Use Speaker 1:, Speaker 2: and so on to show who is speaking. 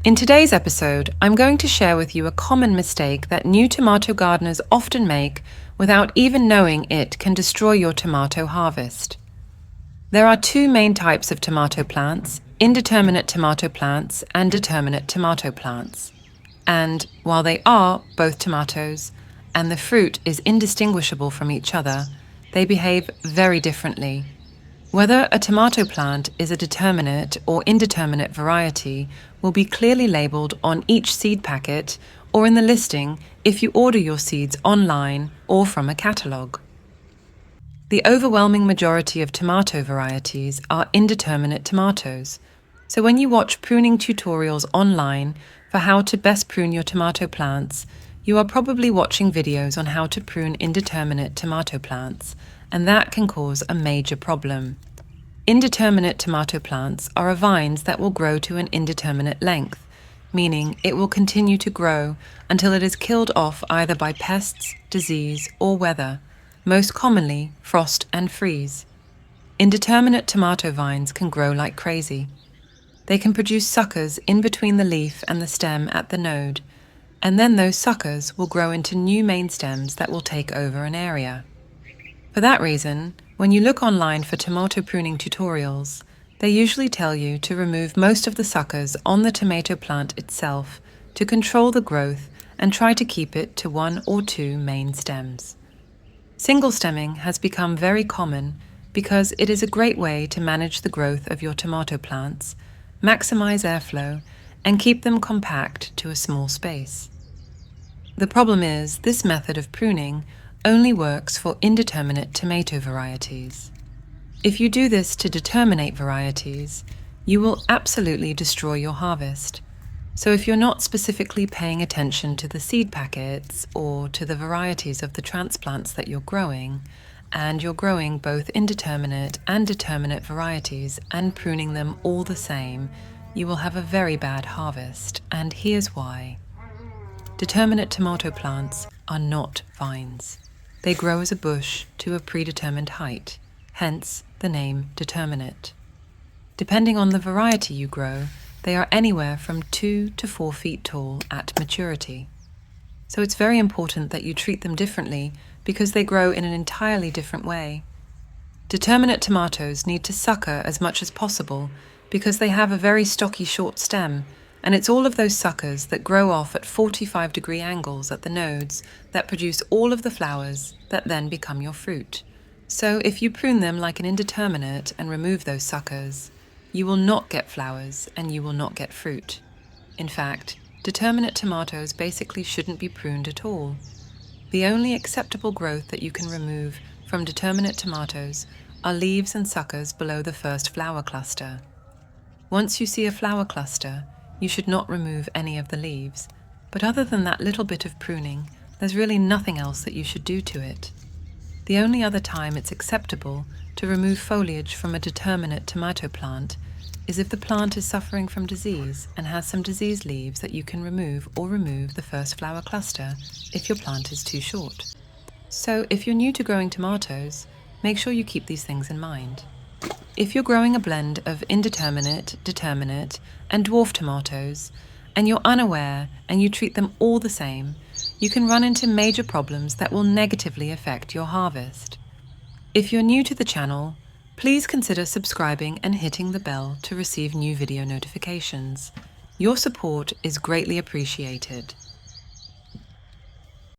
Speaker 1: In today's episode, I'm going to share with you a common mistake that new tomato gardeners often make without even knowing it can destroy your tomato harvest. There are two main types of tomato plants: indeterminate tomato plants and determinate tomato plants. And while they are both tomatoes, and the fruit is indistinguishable from each other, they behave very differently. Whether a tomato plant is a determinate or indeterminate variety will be clearly labeled on each seed packet or in the listing if you order your seeds online or from a catalogue. The overwhelming majority of tomato varieties are indeterminate tomatoes, so when you watch pruning tutorials online for how to best prune your tomato plants, you are probably watching videos on how to prune indeterminate tomato plants, and that can cause a major problem. Indeterminate tomato plants are vines that will grow to an indeterminate length, meaning it will continue to grow until it is killed off either by pests, disease, or weather, most commonly frost and freeze. Indeterminate tomato vines can grow like crazy. They can produce suckers in between the leaf and the stem at the node, and then those suckers will grow into new main stems that will take over an area. For that reason, when you look online for tomato pruning tutorials, they usually tell you to remove most of the suckers on the tomato plant itself to control the growth and try to keep it to one or two main stems. Single stemming has become very common because it is a great way to manage the growth of your tomato plants, maximize airflow, and keep them compact to a small space. The problem is, this method of pruning only works for indeterminate tomato varieties. If you do this to determinate varieties, you will absolutely destroy your harvest. So if you're not specifically paying attention to the seed packets or to the varieties of the transplants that you're growing, and you're growing both indeterminate and determinate varieties and pruning them all the same, you will have a very bad harvest, and here's why. Determinate tomato plants are not vines. They grow as a bush to a predetermined height, hence the name determinate. Depending on the variety you grow, they are anywhere from 2 to 4 feet tall at maturity. So it's very important that you treat them differently because they grow in an entirely different way. Determinate tomatoes need to sucker as much as possible because they have a very stocky short stem, and it's all of those suckers that grow off at 45-degree angles at the nodes that produce all of the flowers that then become your fruit. So if you prune them like an indeterminate and remove those suckers, you will not get flowers and you will not get fruit. In fact, determinate tomatoes basically shouldn't be pruned at all. The only acceptable growth that you can remove from determinate tomatoes are leaves and suckers below the first flower cluster. Once you see a flower cluster, you should not remove any of the leaves, but other than that little bit of pruning, there's really nothing else that you should do to it. The only other time it's acceptable to remove foliage from a determinate tomato plant is if the plant is suffering from disease and has some diseased leaves that you can remove, or remove the first flower cluster if your plant is too short. So if you're new to growing tomatoes, make sure you keep these things in mind. If you're growing a blend of indeterminate, determinate, and dwarf tomatoes, and you're unaware and you treat them all the same, you can run into major problems that will negatively affect your harvest. If you're new to the channel, please consider subscribing and hitting the bell to receive new video notifications. Your support is greatly appreciated.